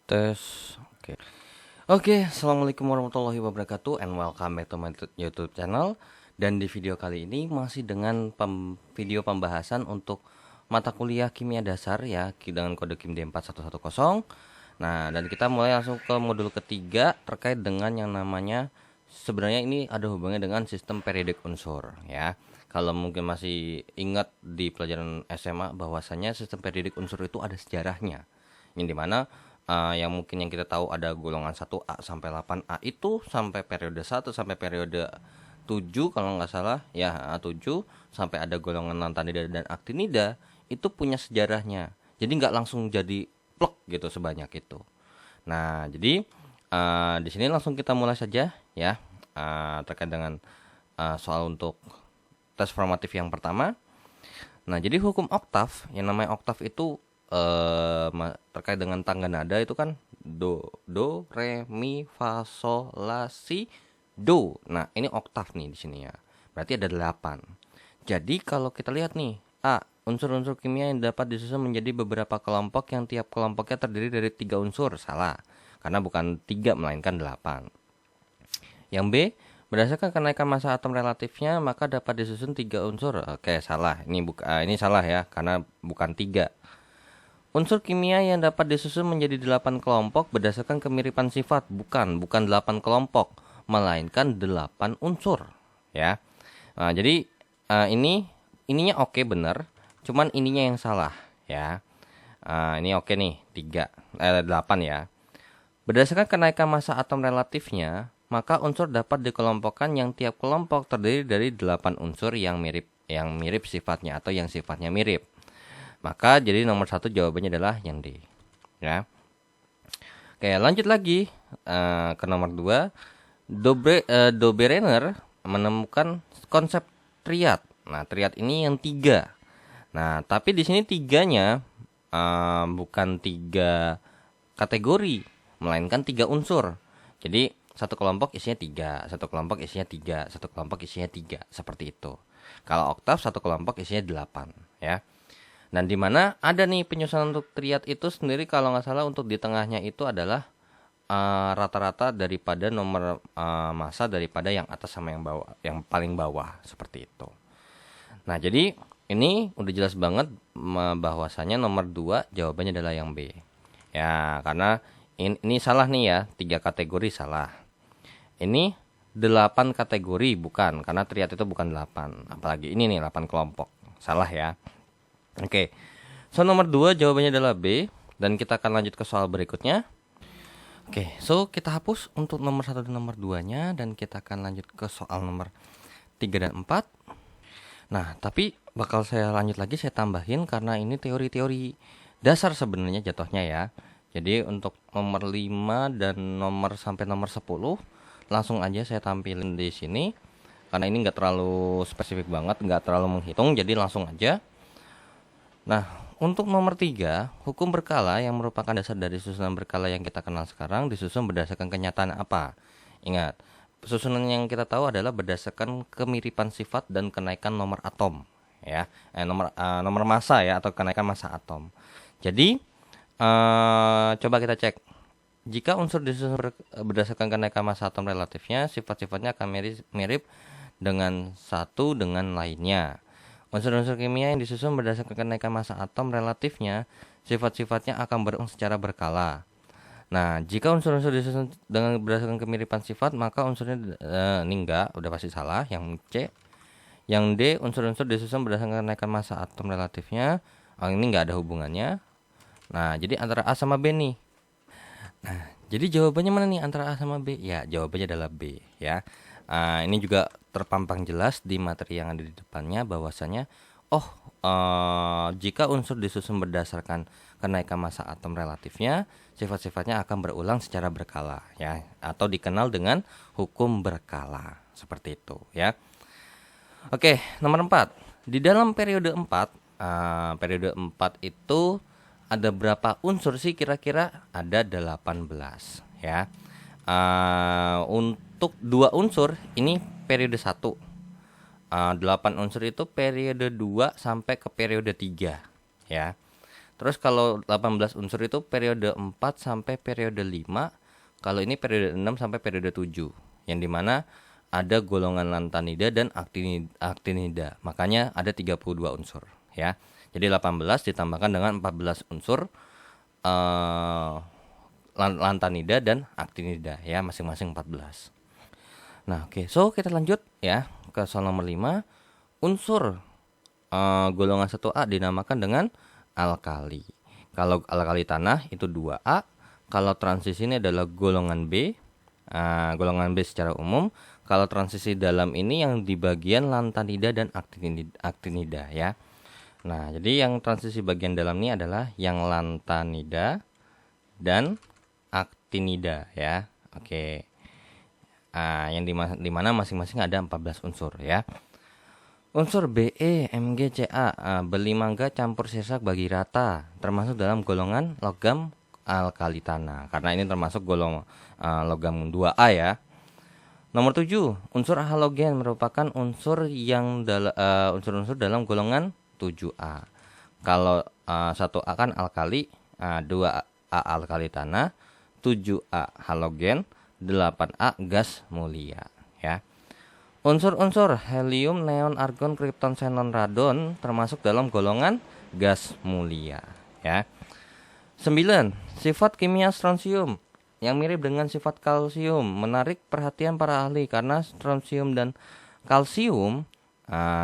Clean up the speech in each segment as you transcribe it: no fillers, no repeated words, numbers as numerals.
Tes. Oke. Oke, assalamualaikum warahmatullahi wabarakatuh and welcome back to my YouTube channel. Dan di video kali ini masih dengan video pembahasan untuk mata kuliah kimia dasar ya dengan kode KIM D4110. Nah, dan kita mulai langsung ke modul ketiga terkait dengan yang namanya, sebenarnya ini ada hubungannya dengan sistem periodik unsur ya. Kalau mungkin masih ingat di pelajaran SMA bahwasanya sistem periodik unsur itu ada sejarahnya. Yang dimana yang mungkin yang kita tahu ada golongan 1A sampai 8A itu sampai periode 1 sampai periode 7 kalau nggak salah ya, 7 sampai ada golongan lantanida dan aktinida itu punya sejarahnya. Jadi nggak langsung jadi plek gitu sebanyak itu. Nah, jadi di sini langsung kita mulai saja ya, terkait dengan soal untuk tes formatif yang pertama. Nah, jadi hukum oktav, yang namanya oktav itu terkait dengan tangga nada itu kan do, re, mi, fa, sol, la, si, do. Nah, ini oktav nih di sini ya. Berarti ada 8. Jadi kalau kita lihat nih, unsur-unsur kimia yang dapat disusun menjadi beberapa kelompok yang tiap kelompoknya terdiri dari 3 unsur. Salah. Karena bukan 3 melainkan 8. Yang B, berdasarkan kenaikan massa atom relatifnya maka dapat disusun 3 unsur. Oke, salah. Ini salah ya, karena bukan 3. Unsur kimia yang dapat disusun menjadi 8 kelompok berdasarkan kemiripan sifat, bukan 8 kelompok, melainkan 8 unsur, ya. Nah, jadi ininya oke bener, cuman ininya yang salah, ya. Ini oke nih, 8 ya. Berdasarkan kenaikan massa atom relatifnya, maka unsur dapat dikelompokkan yang tiap kelompok terdiri dari 8 unsur yang mirip sifatnya atau yang sifatnya mirip. Maka jadi nomor 1 jawabannya adalah yang D. Ya. Oke, lanjut lagi ke nomor 2. Doberener menemukan konsep triad. Nah, triad ini yang 3. Nah, tapi di sini 3-nya bukan 3 kategori, melainkan 3 unsur. Jadi satu kelompok isinya 3, satu kelompok isinya 3, satu kelompok isinya 3, seperti itu. Kalau oktav satu kelompok isinya 8, ya. Dan di mana ada nih penyusunan untuk triad itu sendiri, kalau nggak salah untuk di tengahnya itu adalah rata-rata daripada nomor massa daripada yang atas sama yang bawah, yang paling bawah, seperti itu. Nah, jadi ini udah jelas banget bahwasanya nomor 2 jawabannya adalah yang B. Ya, karena ini salah nih ya, 3 kategori salah. Ini 8 kategori bukan, karena triad itu bukan 8. Apalagi ini nih 8 kelompok. Salah ya. Oke, so nomor 2 jawabannya adalah B. Dan kita akan lanjut ke soal berikutnya. Oke, so kita hapus untuk nomor 1 dan nomor 2-nya. Dan kita akan lanjut ke soal nomor 3 dan 4. Nah, tapi bakal saya lanjut lagi, saya tambahin karena ini teori-teori dasar sebenarnya jatuhnya ya. Jadi untuk nomor 5 dan nomor sampai nomor 10 langsung aja saya tampilin di sini. Karena ini nggak terlalu spesifik banget, nggak terlalu menghitung, jadi langsung aja. Nah, untuk nomor 3, hukum berkala yang merupakan dasar dari susunan berkala yang kita kenal sekarang disusun berdasarkan kenyataan apa? Ingat, susunan yang kita tahu adalah berdasarkan kemiripan sifat dan kenaikan nomor atom, ya. Nomor massa ya, atau kenaikan massa atom. Jadi, coba kita cek. Jika unsur disusun berdasarkan kenaikan massa atom relatifnya, sifat-sifatnya akan mirip dengan satu dengan lainnya. Unsur-unsur kimia yang disusun berdasarkan kenaikan massa atom relatifnya, sifat-sifatnya akan berulang secara berkala. Nah, jika unsur-unsur disusun dengan berdasarkan kemiripan sifat, maka unsurnya ini enggak, udah pasti salah, yang C. Yang D, unsur-unsur disusun berdasarkan kenaikan massa atom relatifnya, ini enggak ada hubungannya. Nah, jadi antara A sama B nih. Nah, jadi jawabannya mana nih antara A sama B? Ya, jawabannya adalah B ya. Ini juga terpampang jelas di materi yang ada di depannya bahwasanya jika unsur disusun berdasarkan kenaikan massa atom relatifnya, sifat-sifatnya akan berulang secara berkala ya, atau dikenal dengan hukum berkala, seperti itu ya. Oke, nomor 4. Di dalam periode 4, periode 4 itu ada berapa unsur sih kira-kira? Ada 18 ya. Untuk 2 unsur ini periode 1. 8 unsur itu periode 2 sampai ke periode 3 ya. Terus kalau 18 unsur itu periode 4 sampai periode 5. Kalau ini periode 6 sampai periode 7. Yang dimana ada golongan lantanida dan aktinida. Makanya ada 32 unsur ya. Jadi 18 ditambahkan dengan 14 unsur lantanida dan aktinida ya, masing-masing 14. Nah, oke. So, kita lanjut ya ke soal nomor 5. Unsur golongan 1A dinamakan dengan alkali. Kalau alkali tanah itu 2A. Kalau transisi ini adalah golongan B. Golongan B secara umum. Kalau transisi dalam ini yang di bagian lantanida dan aktinida ya. Nah, jadi yang transisi bagian dalam ini adalah yang lantanida dan aktinida ya. Oke. Yang dimana masing-masing ada 14 unsur ya. Unsur Be, Mg, Ca berlimangga campur sesak bagi rata, termasuk dalam golongan logam alkali tanah. Karena ini termasuk golongan logam 2A ya. Nomor 7, unsur halogen merupakan unsur yang unsur-unsur dalam golongan 7A. Kalau 1A kan alkali, 2A alkali tanah, 7A halogen, 8A gas mulia ya. Unsur-unsur helium, neon, argon, krypton, xenon, radon termasuk dalam golongan gas mulia ya. 9. Sifat kimia strontium yang mirip dengan sifat kalsium menarik perhatian para ahli karena strontium dan kalsium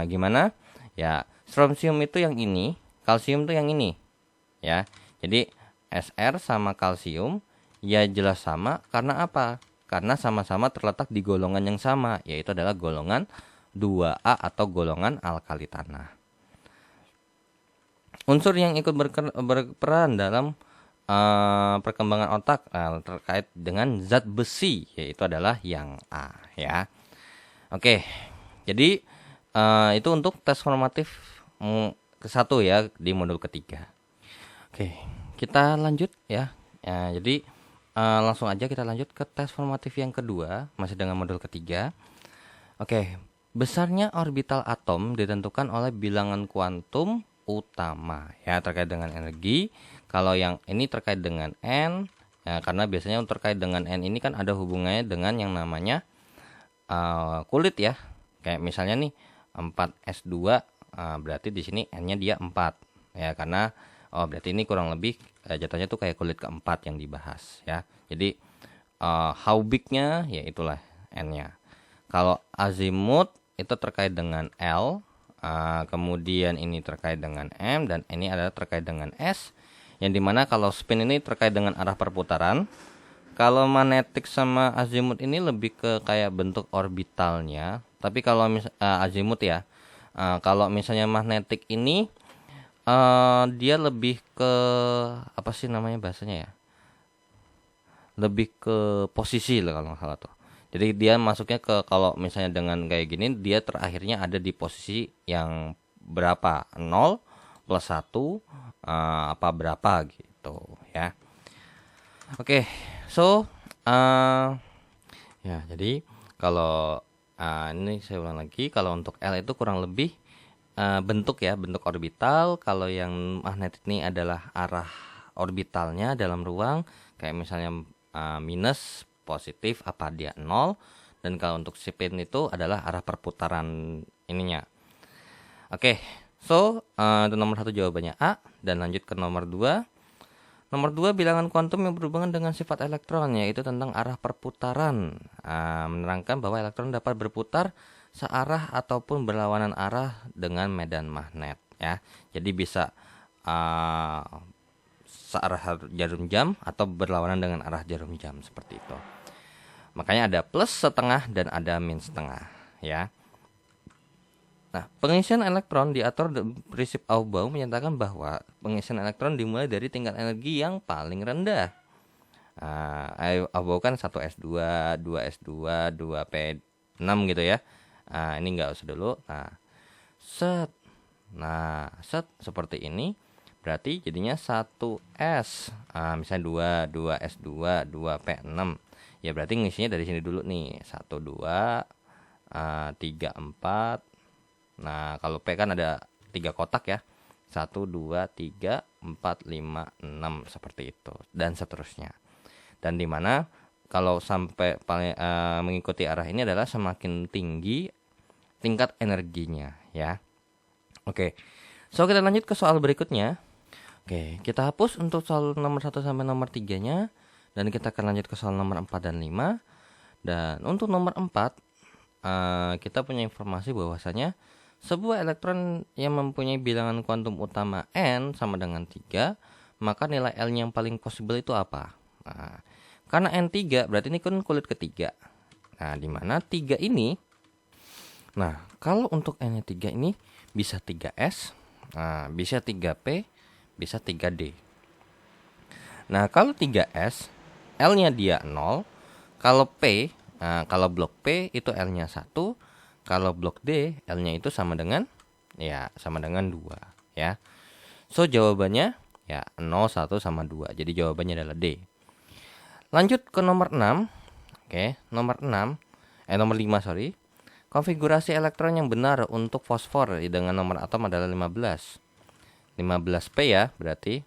gimana? Ya, strontium itu yang ini, kalsium itu yang ini. Ya. Jadi Sr sama kalsium ya jelas sama karena apa? Karena sama-sama terletak di golongan yang sama, yaitu adalah golongan 2A atau golongan alkali tanah. Unsur yang ikut berperan dalam perkembangan otak terkait dengan zat besi, yaitu adalah yang A ya. Oke, jadi itu untuk tes formatif ke-1 ya di modul ketiga. Oke, kita lanjut ya. Jadi langsung aja kita lanjut ke tes formatif yang kedua, masih dengan modul ketiga. Oke, besarnya orbital atom ditentukan oleh bilangan kuantum utama ya terkait dengan energi. Kalau yang ini terkait dengan N ya, karena biasanya terkait dengan N ini kan ada hubungannya dengan yang namanya kulit ya. Kayak misalnya nih 4S2 berarti di sini N-nya dia 4 ya, karena berarti ini kurang lebih jatuhnya tuh kayak kulit keempat yang dibahas ya. Jadi how big-nya ya itulah N-nya. Kalau azimut itu terkait dengan L, kemudian ini terkait dengan M, dan ini adalah terkait dengan S, yang dimana kalau spin ini terkait dengan arah perputaran. Kalau magnetik sama azimut ini lebih ke kayak bentuk orbitalnya. Tapi kalau azimut ya, kalau misalnya magnetik ini dia lebih ke apa sih namanya bahasanya ya? Lebih ke posisi lah kalau nggak salah tuh. Jadi dia masuknya ke, kalau misalnya dengan kayak gini, dia terakhirnya ada di posisi yang berapa? 0 plus 1 apa berapa gitu ya. Oke, so ya jadi kalau ini saya ulang lagi, kalau untuk L itu kurang lebih bentuk ya, bentuk orbital. Kalau yang magnetik ini adalah arah orbitalnya dalam ruang, kayak misalnya minus, positif, apa dia 0. Dan kalau untuk spin itu adalah arah perputaran ininya. Oke, so itu nomor 1 jawabannya A. Dan lanjut ke nomor 2. Nomor 2, bilangan kuantum yang berhubungan dengan sifat elektron, yaitu tentang arah perputaran. Menerangkan bahwa elektron dapat berputar searah ataupun berlawanan arah dengan medan magnet ya. Jadi bisa searah jarum jam atau berlawanan dengan arah jarum jam seperti itu. Makanya ada plus setengah dan ada min setengah ya. Nah, pengisian elektron diatur prinsip Aufbau menyatakan bahwa pengisian elektron dimulai dari tingkat energi yang paling rendah. Aufbau kan 1S2, 2S2, 2P6 gitu ya. Ini enggak usah dulu. Set seperti ini. Berarti jadinya 1S. Misalnya 2S2, 2P6. Ya berarti ngisinya dari sini dulu nih. 1, 2, 3, 4. Nah, kalau P kan ada 3 kotak ya. 1, 2, 3, 4, 5, 6 seperti itu dan seterusnya. Dan dimana kalau sampai mengikuti arah ini adalah semakin tinggi tingkat energinya ya. Oke. So kita lanjut ke soal berikutnya. Oke, kita hapus untuk soal nomor 1 sampai nomor 3-nya dan kita akan lanjut ke soal nomor 4 dan 5. Dan untuk nomor 4 kita punya informasi bahwasanya sebuah elektron yang mempunyai bilangan kuantum utama n sama dengan 3, maka nilai L yang paling possible itu apa? Nah, karena N3 berarti ini kan kulit ketiga. Nah, di mana 3 ini, nah kalau untuk N3 ini bisa 3S, bisa 3P, bisa 3D. Nah, kalau 3S, L-nya dia 0, kalau P, kalau blok P itu L-nya 1, kalau blok D L-nya itu sama dengan 2 ya. So jawabannya ya 0, 1 sama 2. Jadi jawabannya adalah D. Lanjut ke nomor 6. Oke, nomor 5 sorry. Konfigurasi elektron yang benar untuk fosfor dengan nomor atom adalah 15. 15P ya, berarti.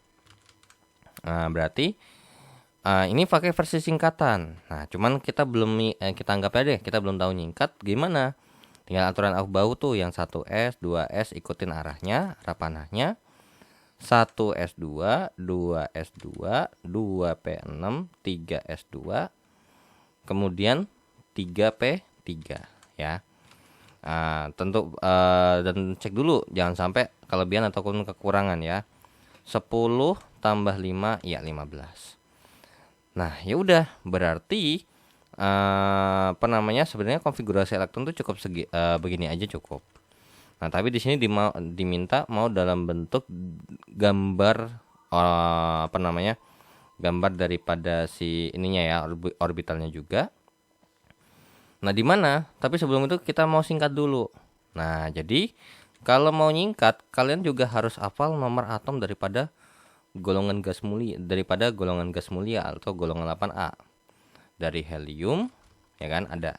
Ini pakai versi singkatan. Nah, cuman kita belum kita anggap aja deh, kita belum tahu nyingkat gimana. Tinggal aturan bau tuh yang 1S, 2S ikutin arah panahnya. 1S2, 2S2, 2P6, 3S2, kemudian 3P3 ya. Tentu dan cek dulu jangan sampai kelebihan ataupun kekurangan ya. 10 tambah 5 ya 15. Nah, ya udah berarti sebenarnya konfigurasi elektron itu cukup begini aja cukup. Nah, tapi di sini diminta mau dalam bentuk gambar gambar daripada si ininya ya, orbitalnya juga. Nah, di mana? Tapi sebelum itu kita mau singkat dulu. Nah, jadi kalau mau nyingkat, kalian juga harus hafal nomor atom daripada golongan gas mulia atau golongan 8A. Dari helium ya kan, ada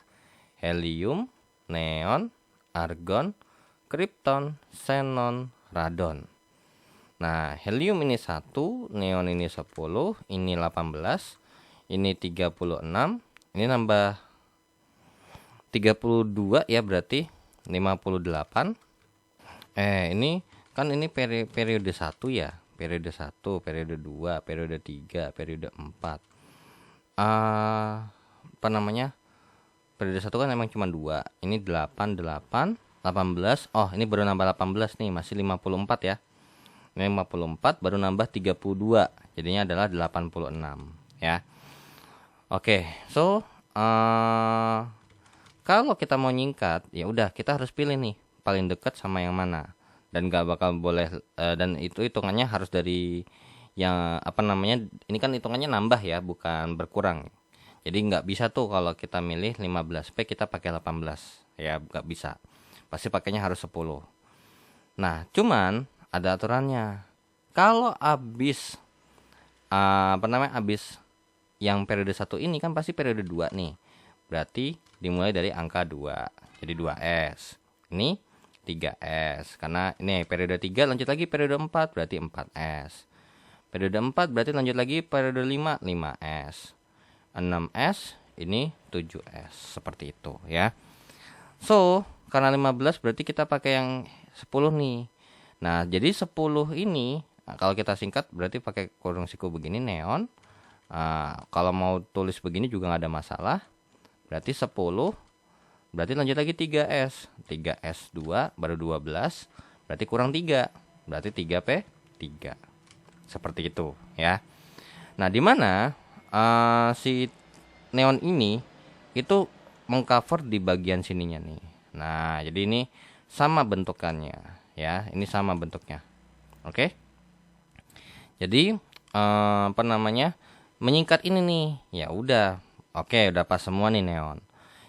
helium, neon, argon, kripton, xenon, radon. Nah, helium ini 1, neon ini 10, ini 18, ini 36, ini nambah 32 ya, berarti 58. Ini kan ini periode 1 ya. Periode 1, periode 2, periode 3, periode 4. Periode 1 kan emang cuma 2. Ini 8, 18. Oh, ini baru nambah 18 nih, masih 54 ya. Ini 54 baru nambah 32. Jadinya adalah 86 ya. Oke, so kalau kita mau nyingkat, ya udah kita harus pilih nih paling dekat sama yang mana. Dan gak bakal boleh dan itu hitungannya harus dari yang ini kan hitungannya nambah ya, bukan berkurang. Jadi nggak bisa tuh kalau kita milih 15P kita pakai 18 ya, nggak bisa, pasti pakainya harus 10. Nah, cuman ada aturannya. Kalau habis habis yang periode 1 ini kan pasti periode 2 nih, berarti dimulai dari angka 2, jadi 2S. Ini 3S, karena ini periode 3 lanjut lagi periode 4 berarti 4S. Periode 4 berarti lanjut lagi periode 5, 5S. 6S, ini 7S, seperti itu ya. So, karena 15 berarti kita pakai yang 10 nih. Nah, jadi 10 ini kalau kita singkat berarti pakai kurung siku begini, neon. Kalau mau tulis begini juga nggak ada masalah. Berarti 10, berarti lanjut lagi 3S. 3S2 baru 12, berarti kurang 3. Berarti 3P3. Seperti itu ya. Nah, di mana si neon ini itu mengcover di bagian sininya nih. Nah, jadi ini sama bentukannya ya. Ini sama bentuknya. Oke. Jadi menyingkat ini nih. Ya udah. Oke, udah pas semua nih neon.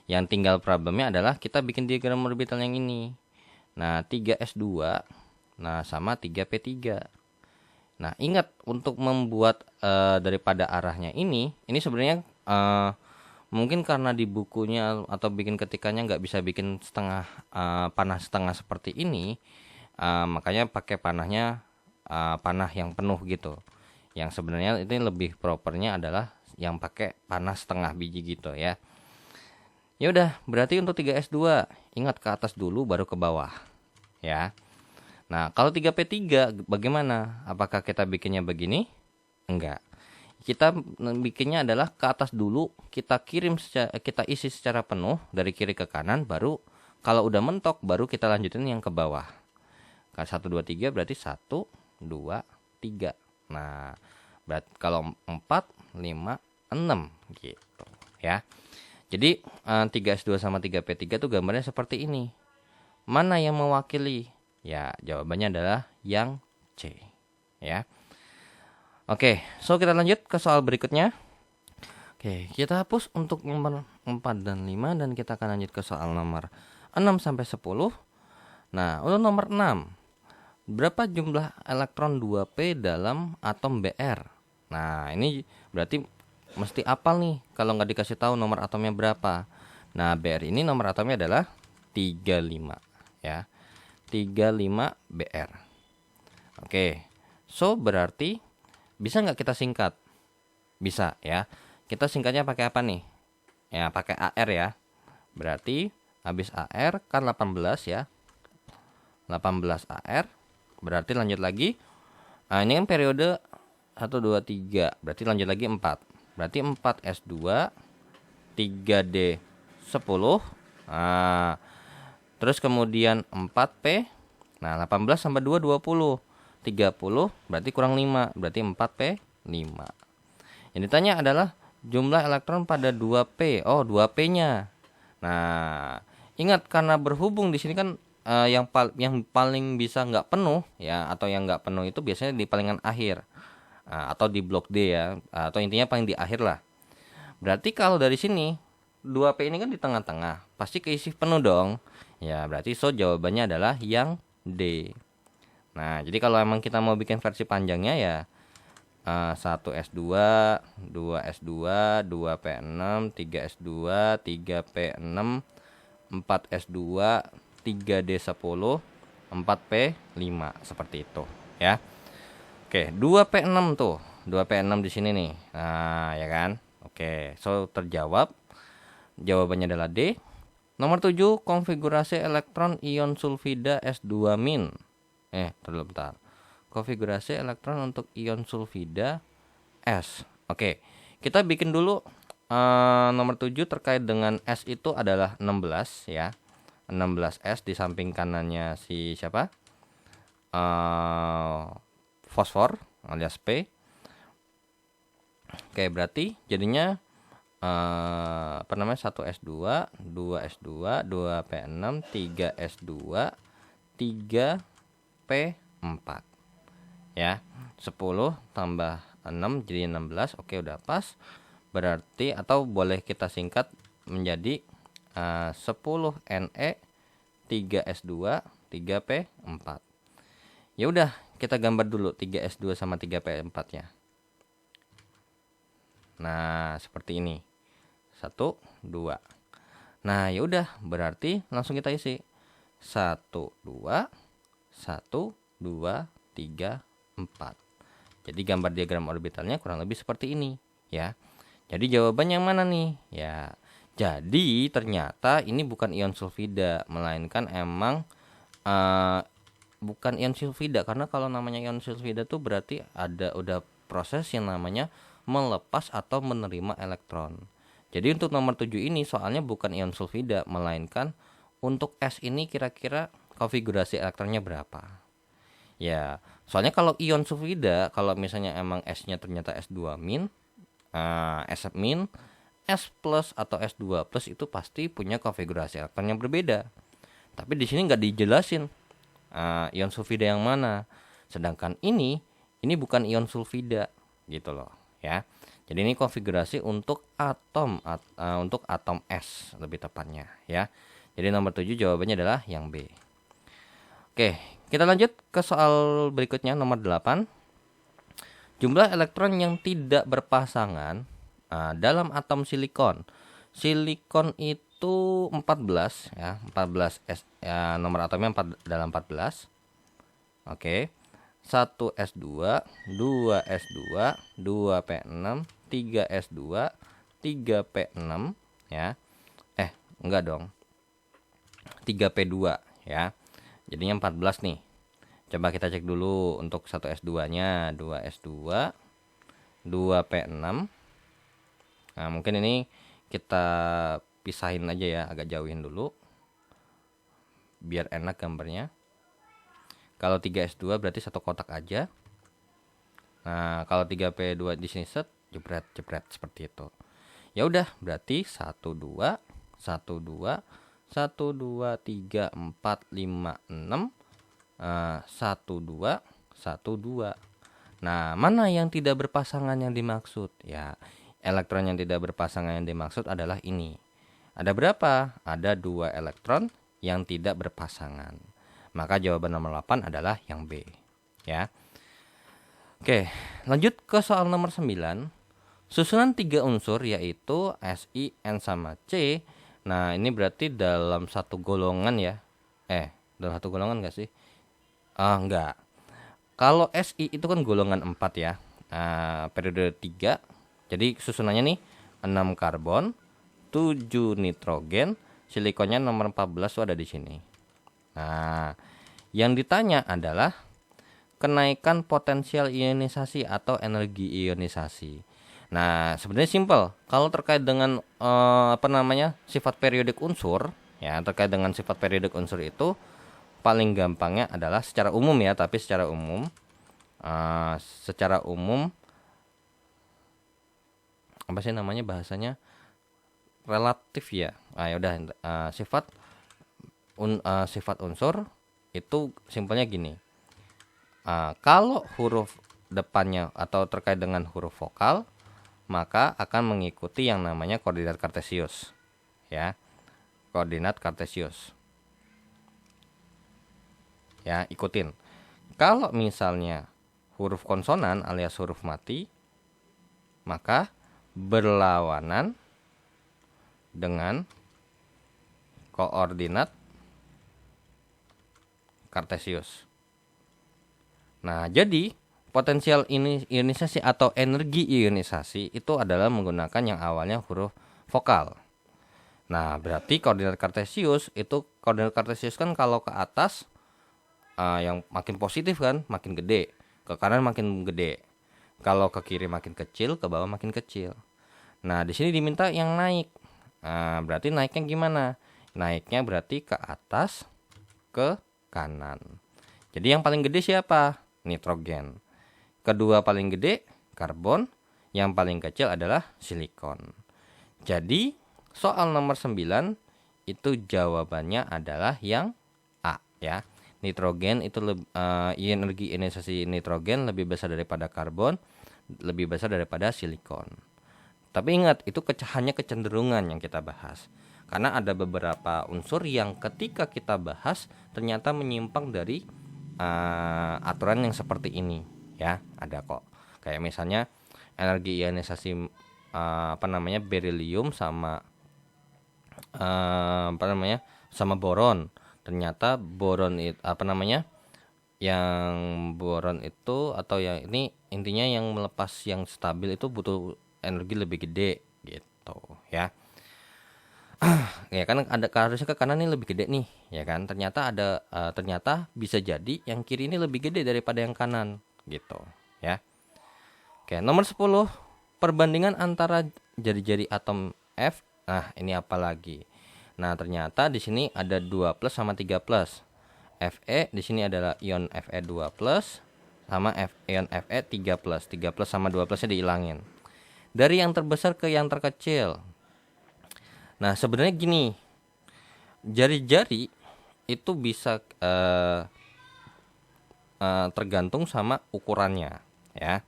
Yang tinggal problemnya adalah kita bikin diagram orbital yang ini. Nah, 3S2 sama 3P3. Nah, ingat untuk membuat daripada arahnya ini sebenarnya mungkin karena di bukunya atau bikin ketikannya nggak bisa bikin setengah panah setengah seperti ini. Makanya pakai panahnya panah yang penuh gitu. Yang sebenarnya ini lebih propernya adalah yang pakai panah setengah biji gitu ya. Ya udah, berarti untuk 3S2 ingat ke atas dulu baru ke bawah ya. Nah, kalau 3P3 bagaimana? Apakah kita bikinnya begini? Enggak. Kita bikinnya adalah ke atas dulu, kita kita isi secara penuh dari kiri ke kanan, baru kalau udah mentok baru kita lanjutin yang ke bawah. Kan 1 2 3 berarti 1 2 3. Nah, berarti kalau 4 5 6 gitu ya. Jadi 3S2 sama 3P3 tuh gambarnya seperti ini. Mana yang mewakili? Ya, jawabannya adalah yang C ya. Oke, so kita lanjut ke soal berikutnya. Oke, kita hapus untuk nomor 4 dan 5 dan kita akan lanjut ke soal nomor 6 sampai 10. Nah, untuk nomor 6. Berapa jumlah elektron 2P dalam atom Br? Nah, ini berarti mesti apal nih kalau nggak dikasih tahu nomor atomnya berapa. Nah, Br ini nomor atomnya adalah 35 ya. 35 Br. Oke. So berarti bisa nggak kita singkat? Bisa ya. Kita singkatnya pakai apa nih? Ya, pakai AR ya. Berarti habis AR kan 18 ya. 18 AR. Berarti lanjut lagi. Nah, ini kan periode 1 2 3. Berarti lanjut lagi 4. Berarti 4S2 3D10. Nah, terus kemudian 4P. Nah, 18 tambah 2 20. 30 berarti kurang 5. Berarti 4P5. Yang ditanya adalah jumlah elektron pada 2P. Oh, 2P-nya. Nah, ingat karena berhubung di sini kan yang paling bisa nggak penuh ya, atau yang nggak penuh itu biasanya di palingan akhir. Atau di blok D ya, atau intinya paling di akhir lah. Berarti kalau dari sini 2P ini kan di tengah-tengah, pasti keisi penuh dong. Ya, berarti so jawabannya adalah yang D. Nah, jadi kalau emang kita mau bikin versi panjangnya ya 1S2, 2S2, 2P6, 3S2, 3P6, 4S2, 3D10, 4P5 seperti itu ya. Oke, 2P6 tuh. 2P6 di sini nih. Nah, ya kan? Oke, so terjawab. Jawabannya adalah D. Nomor 7, konfigurasi elektron ion sulfida S2-. Terlalu bentar. Konfigurasi elektron untuk ion sulfida S. Oke, kita bikin dulu nomor 7 terkait dengan S itu adalah 16 ya. 16S di samping kanannya si siapa? Fosfor alias P. Oke, berarti jadinya 1S2, 2S2, 2P6, 3S2, 3P4 ya. 10 tambah 6 jadi 16. Oke, udah pas. Berarti atau boleh kita singkat menjadi 10 Ne 3S2 3P4. Ya udah, kita gambar dulu 3S2 sama 3P4 nya. Nah, seperti ini. 1 2. Nah, ya udah, berarti langsung kita isi 1 2 1 2 3 4. Jadi gambar diagram orbitalnya kurang lebih seperti ini ya. Jadi jawabannya yang mana nih? Ya, jadi ternyata ini bukan ion sulfida, melainkan emang bukan ion sulfida, karena kalau namanya ion sulfida tuh berarti udah proses yang namanya melepas atau menerima elektron. Jadi untuk nomor 7 ini soalnya bukan ion sulfida, melainkan untuk S ini kira-kira konfigurasi elektronnya berapa. Ya, soalnya kalau ion sulfida, kalau misalnya emang S-nya ternyata S2-, S-, S plus atau S2 plus itu pasti punya konfigurasi elektron yang berbeda. Tapi di sini nggak dijelasin ion sulfida yang mana. Sedangkan ini bukan ion sulfida gitu loh ya. Jadi ini konfigurasi untuk atom untuk atom S lebih tepatnya ya. Jadi nomor 7 jawabannya adalah yang B. Oke, kita lanjut ke soal berikutnya nomor 8. Jumlah elektron yang tidak berpasangan dalam atom silikon. Silikon itu 14 ya, 14 S ya, nomor atomnya 4 dalam 14. Oke. 1s2, 2s2, 2p6, 3s2, 3p6 ya. Enggak dong. 3p2 ya. Jadinya 14 nih. Coba kita cek dulu untuk 1s2-nya, 2s2, 2p6. Nah, mungkin ini kita pisahin aja ya, agak jauhin dulu biar enak gambarnya. Kalau 3s2 berarti satu kotak aja. Nah, kalau 3p2 di sini set jebret seperti itu. Ya udah, berarti 1 2 1 2 1 2 3 4 5 6 1 2 1 2. Nah, mana yang tidak berpasangan yang dimaksud? Ya, elektron yang tidak berpasangan yang dimaksud adalah ini. Ada berapa? Ada 2 elektron yang tidak berpasangan. Maka jawaban nomor 8 adalah yang B. Ya. Oke, lanjut ke soal nomor 9. Susunan 3 unsur yaitu Si, N sama C. Nah, ini berarti dalam satu golongan ya. Dalam satu golongan enggak sih? Enggak. Kalau Si itu kan golongan 4 ya. Periode 3. Jadi susunannya nih 6 karbon, 7 nitrogen, silikonnya nomor 14 itu ada di sini. Nah, yang ditanya adalah kenaikan potensial ionisasi atau energi ionisasi. Nah, sebenarnya simpel. Kalau terkait dengan sifat periodik unsur, ya, terkait dengan sifat periodik unsur itu paling gampangnya adalah secara umum ya, tapi secara umum apa sih namanya bahasanya? Relatif ya. Ya udah, sifat unsur itu simpelnya gini. Kalau huruf depannya atau terkait dengan huruf vokal, maka akan mengikuti yang namanya koordinat kartesius. Ya, koordinat kartesius. Ya, ikutin. Kalau misalnya huruf konsonan alias huruf mati, maka berlawanan dengan koordinat kartesius. Nah, jadi potensial ionisasi atau energi ionisasi itu adalah menggunakan yang awalnya huruf vokal. Nah, berarti koordinat kartesius kan kalau ke atas yang makin positif kan, makin gede, ke kanan makin gede. Kalau ke kiri makin kecil, ke bawah makin kecil. Nah, di sini diminta yang naik. Berarti naiknya gimana? Naiknya berarti ke atas, ke kanan. Jadi yang paling gede siapa? Nitrogen. Kedua paling gede karbon, yang paling kecil adalah silikon. Jadi soal nomor 9 itu jawabannya adalah yang A ya. Nitrogen itu energi ionisasi nitrogen lebih besar daripada karbon, lebih besar daripada silikon. Tapi ingat, itu hanya kecenderungan yang kita bahas. Karena ada beberapa unsur yang ketika kita bahas ternyata menyimpang dari aturan yang seperti ini ya, ada kok. Kayak misalnya energi ionisasi berilium sama sama boron. Ternyata boron itu yang boron itu atau yang ini intinya yang melepas yang stabil itu butuh energi lebih gede gitu ya. Ya kan ada harusnya ke kanan ini lebih gede nih ya kan, ternyata bisa jadi yang kiri ini lebih gede daripada yang kanan gitu ya. Oke, nomor 10, perbandingan antara jari-jari atom F. Nah, ini apa lagi? Nah, ternyata di sini ada 2 plus sama 3 plus. Fe di sini adalah ion Fe 2 plus sama ion Fe 3 plus. 3 plus sama 2 plusnya dihilangin. Dari yang terbesar ke yang terkecil. Nah, sebenarnya gini. Jari-jari itu bisa tergantung sama ukurannya ya.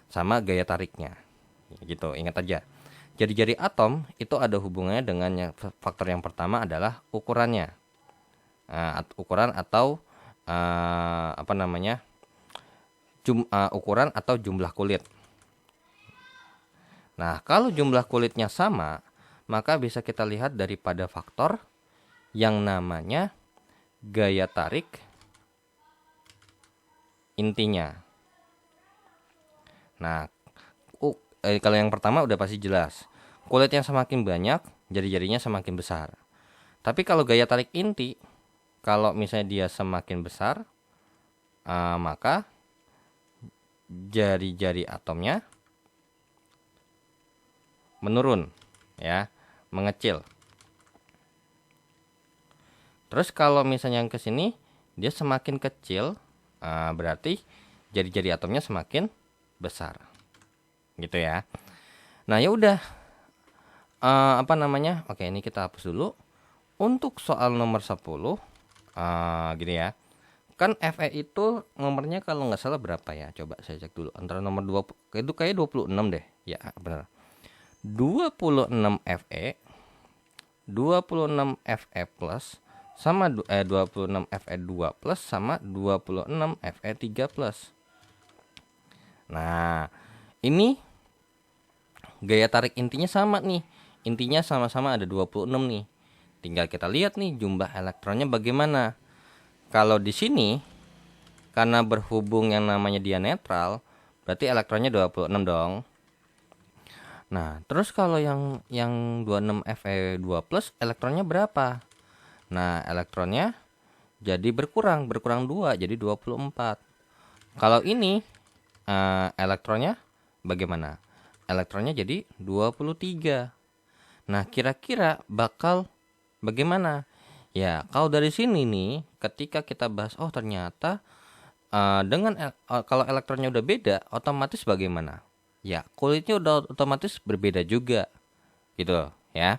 Sama gaya tariknya. Gitu, ingat aja. Jari-jari atom itu ada hubungannya dengan faktor yang pertama adalah ukurannya. Ukuran atau ukuran atau jumlah kulit. Nah, kalau jumlah kulitnya sama, maka bisa kita lihat daripada faktor yang namanya gaya tarik intinya. Nah, kalau yang pertama udah pasti jelas. Kulitnya semakin banyak, jari-jarinya semakin besar. Tapi kalau gaya tarik inti, kalau misalnya dia semakin besar, maka jari-jari atomnya menurun, ya, mengecil. Terus kalau misalnya yang ke sini dia semakin kecil, berarti jari-jari atomnya semakin besar, gitu ya. Nah ya udah, apa namanya? Oke, ini kita hapus dulu. Untuk soal nomor 10, gini ya. Kan Fe itu nomornya kalau nggak salah berapa ya? Coba saya cek dulu. Antara nomor 20, itu kayak 26 deh. Ya, benar. 26 Fe, 26 Fe plus sama 26 Fe2 plus sama 26 Fe3 plus. Nah, ini gaya tarik intinya sama nih. Intinya sama-sama ada 26 nih. Tinggal kita lihat nih jumlah elektronnya bagaimana. Kalau di sini karena berhubung yang namanya dia netral, berarti elektronnya 26 dong. Nah, terus kalau yang 26 Fe2 plus elektronnya berapa? Nah, elektronnya jadi berkurang 2 jadi 24. Kalau ini elektronnya bagaimana? Elektronnya jadi 23. Nah, kira-kira bakal bagaimana? Ya, kalau dari sini nih, ketika kita bahas, oh ternyata kalau elektronnya udah beda, otomatis bagaimana? Ya, kulitnya udah otomatis berbeda juga, gitu ya.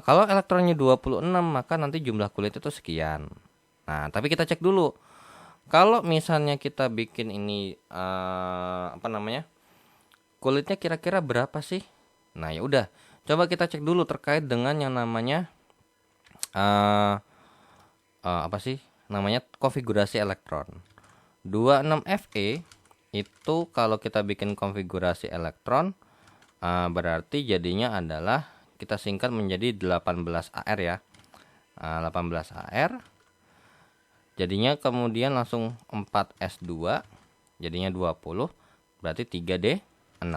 Kalau elektronnya 26, maka nanti jumlah kulit itu sekian. Nah, tapi kita cek dulu. Kalau misalnya kita bikin ini apa namanya? Kulitnya kira-kira berapa sih? Nah, ya udah. Coba kita cek dulu terkait dengan yang namanya apa sih? Namanya konfigurasi elektron. 26 Fe itu kalau kita bikin konfigurasi elektron berarti jadinya adalah kita singkat menjadi 18 AR ya. 18 AR. Jadinya kemudian langsung 4S2 jadinya 20 berarti 3D6.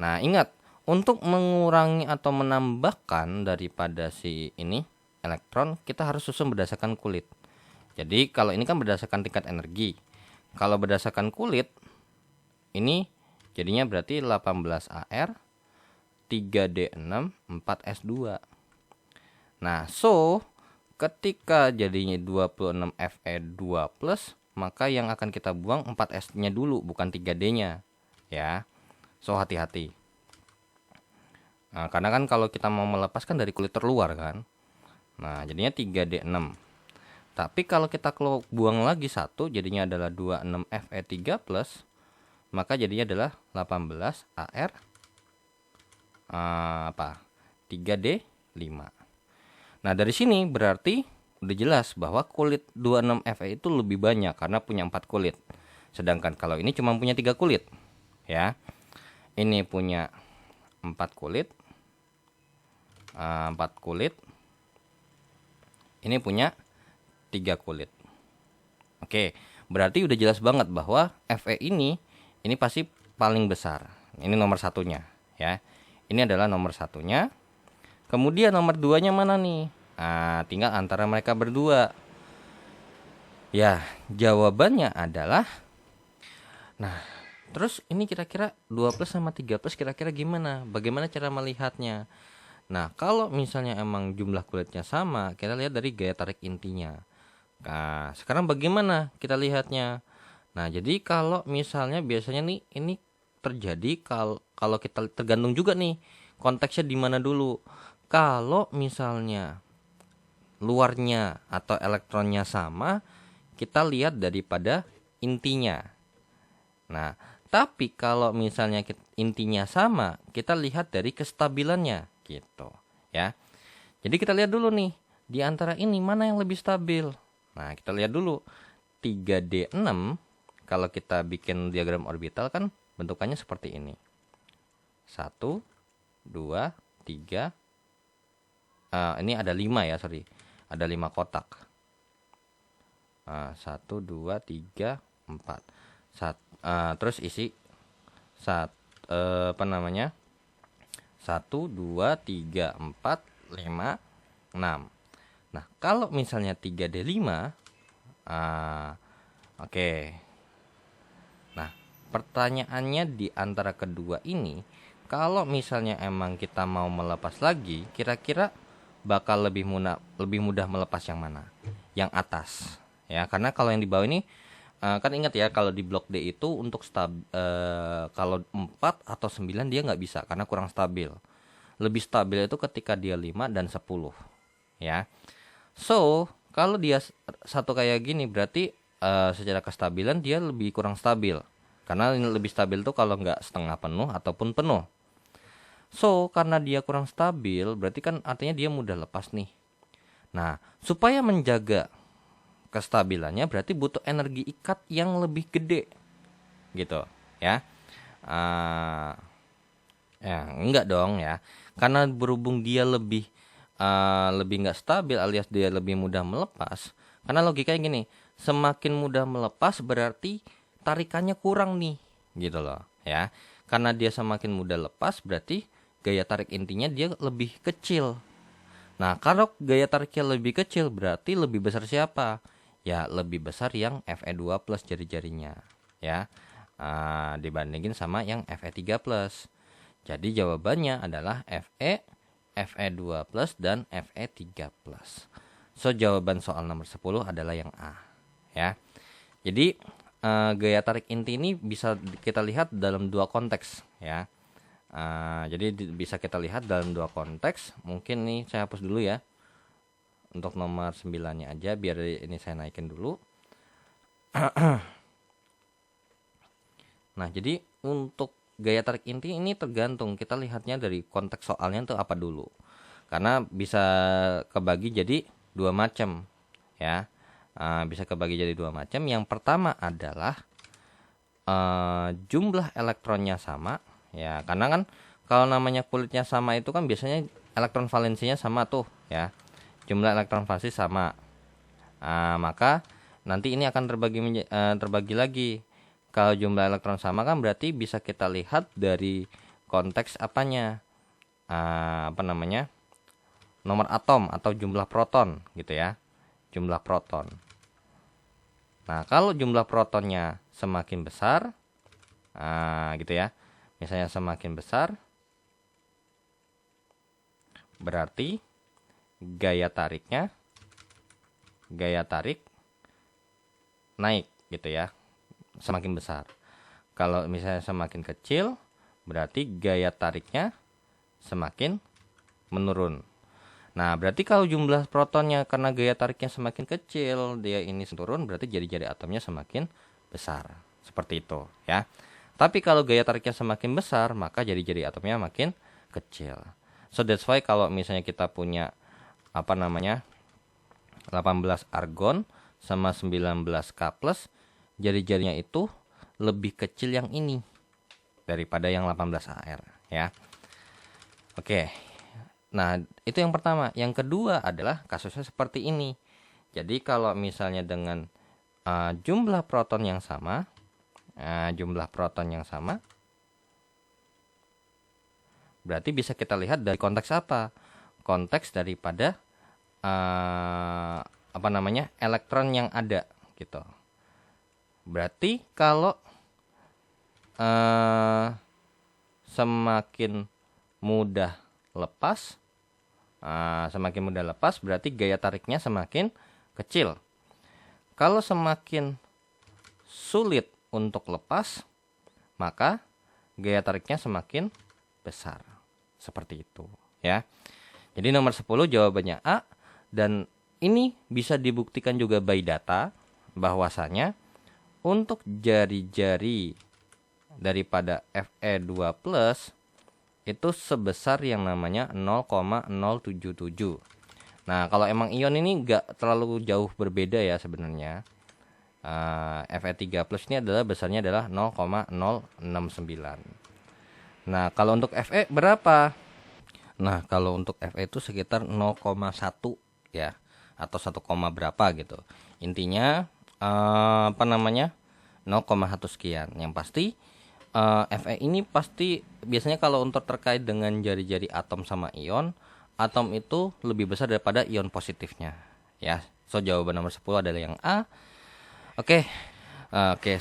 Nah, ingat untuk mengurangi atau menambahkan daripada si ini elektron kita harus susun berdasarkan kulit. Jadi kalau ini kan berdasarkan tingkat energi. Kalau berdasarkan kulit ini jadinya berarti 18 AR 3D6 4S2. Nah, so ketika jadinya 26 Fe2 plus, maka yang akan kita buang 4S-nya dulu, bukan 3D-nya. Ya, so hati-hati. Nah, karena kan kalau kita mau melepaskan dari kulit terluar kan. Nah, jadinya 3D6. Tapi kalau kita buang lagi satu, jadinya adalah 26 Fe3 plus, maka jadinya adalah 18 AR 3D5. Nah, dari sini berarti udah jelas bahwa kulit 26 Fe itu lebih banyak karena punya 4 kulit. Sedangkan kalau ini cuma punya 3 kulit. Ya. Ini punya 4 kulit. 4 kulit. Ini punya 3 kulit. Oke, berarti udah jelas banget bahwa Fe ini pasti paling besar. Ini nomor satunya, ya. Ini adalah nomor satunya. Kemudian nomor 2-nya mana nih? Nah, tinggal antara mereka berdua. Ya, jawabannya adalah, nah, terus ini kira-kira 2 plus sama 3 plus kira-kira gimana? Bagaimana cara melihatnya? Nah, kalau misalnya emang jumlah kulitnya sama, kita lihat dari gaya tarik intinya. Nah, sekarang bagaimana kita lihatnya? Nah, jadi kalau misalnya biasanya nih ini terjadi kalau kita tergantung juga nih konteksnya di mana dulu. Kalau misalnya luarnya atau elektronnya sama, kita lihat daripada intinya. Nah, tapi kalau misalnya intinya sama, kita lihat dari kestabilannya gitu, ya. Jadi kita lihat dulu nih, di antara ini mana yang lebih stabil. Nah, kita lihat dulu 3D6 kalau kita bikin diagram orbital kan bentukannya seperti ini. 1 2 3 ini ada 5 ya, sorry. Ada 5 kotak. 1 2 3 4. Terus isi apa namanya? 1 2 3 4 5 6. Nah, kalau misalnya 3D5, oke. Nah, pertanyaannya di antara kedua ini, kalau misalnya emang kita mau melepas lagi, kira-kira bakal lebih mudah melepas yang mana? Yang atas, ya. Karena kalau yang di bawah ini, kan ingat ya, kalau di blok D itu untuk kalau 4 atau 9 dia nggak bisa karena kurang stabil. Lebih stabil itu ketika dia 5 dan 10, ya. So, kalau dia satu kayak gini berarti secara kestabilan dia lebih kurang stabil. Karena lebih stabil tuh kalau nggak setengah penuh ataupun penuh. So, karena dia kurang stabil berarti kan artinya dia mudah lepas nih. Nah, supaya menjaga kestabilannya berarti butuh energi ikat yang lebih gede. Gitu, ya. Ya, enggak dong ya. Karena berhubung dia lebih nggak stabil alias dia lebih mudah melepas. Karena logikanya gini, semakin mudah melepas berarti tarikannya kurang nih, gitu loh, ya. Karena dia semakin mudah lepas berarti gaya tarik intinya dia lebih kecil. Nah, kalau gaya tariknya lebih kecil berarti lebih besar siapa? Ya, lebih besar yang Fe2 plus jari-jarinya, ya. Dibandingin sama yang Fe3 plus. Jadi jawabannya adalah Fe2 plus dan Fe3 plus. So, jawaban soal nomor 10 adalah yang A, ya. Jadi gaya tarik inti ini bisa kita lihat dalam dua konteks, ya. Jadi bisa kita lihat dalam dua konteks. Mungkin nih saya hapus dulu ya untuk nomor 9-nya aja, biar ini saya naikin dulu. Nah, jadi untuk gaya tarik inti ini tergantung kita lihatnya dari konteks soalnya itu apa dulu. Karena bisa kebagi jadi dua macam, ya. Bisa kebagi jadi dua macam. Yang pertama adalah jumlah elektronnya sama, ya. Karena kan kalau namanya kulitnya sama itu kan biasanya elektron valensinya sama tuh, ya. Jumlah elektron valensi sama. Maka nanti ini akan terbagi lagi. Kalau jumlah elektron sama kan berarti bisa kita lihat dari konteks apanya, nomor atom atau jumlah proton, gitu ya, jumlah proton. Nah, kalau jumlah protonnya semakin besar, gitu ya, misalnya semakin besar, berarti gaya tarik naik, gitu ya, semakin besar. Kalau misalnya semakin kecil, berarti gaya tariknya semakin menurun. Nah, berarti kalau jumlah protonnya karena gaya tariknya semakin kecil, dia ini turun, berarti jari-jari atomnya semakin besar. Seperti itu, ya. Tapi kalau gaya tariknya semakin besar, maka jari-jari atomnya makin kecil. So that's why kalau misalnya kita punya 18 argon sama 19 K+, jari-jarinya itu lebih kecil yang ini daripada yang 18 AR, ya. Oke. Nah, itu yang pertama. Yang kedua adalah kasusnya seperti ini. Jadi kalau misalnya dengan jumlah proton yang sama, berarti bisa kita lihat dari konteks apa? Konteks daripada elektron yang ada, gitu. Berarti kalau semakin mudah lepas, berarti gaya tariknya semakin kecil. Kalau semakin sulit untuk lepas, maka gaya tariknya semakin besar. Seperti itu, ya. Jadi nomor 10 jawabannya A, dan ini bisa dibuktikan juga by data bahwasanya untuk jari-jari daripada Fe2 plus itu sebesar yang namanya 0,077. Nah, kalau emang ion ini nggak terlalu jauh berbeda ya sebenarnya. Fe3 plus ini besarnya adalah 0,069. Nah, kalau untuk Fe berapa? Nah, kalau untuk Fe itu sekitar 0,1 ya, atau 1, berapa gitu. Intinya apa namanya 0,1 sekian. Yang pasti Fe ini pasti biasanya kalau untuk terkait dengan jari-jari atom sama ion, atom itu lebih besar daripada ion positifnya. Ya, so jawaban nomor 10 adalah yang A. Oke.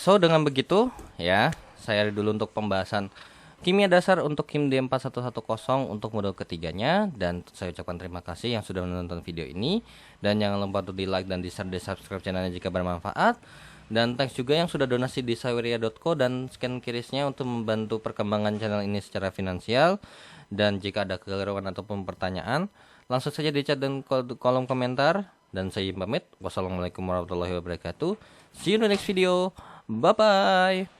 So dengan begitu ya, saya dulu untuk pembahasan kimia dasar untuk KIM D4110 untuk modul ketiganya, dan saya ucapkan terima kasih yang sudah menonton video ini, dan jangan lupa untuk di like dan di share, di subscribe channelnya jika bermanfaat, dan thanks juga yang sudah donasi di saweria.co dan scan kirisnya untuk membantu perkembangan channel ini secara finansial. Dan jika ada kekeliruan ataupun pertanyaan, langsung saja di chat dan kolom komentar, dan saya pamit. Wassalamualaikum warahmatullahi wabarakatuh. See you in the next video. Bye bye.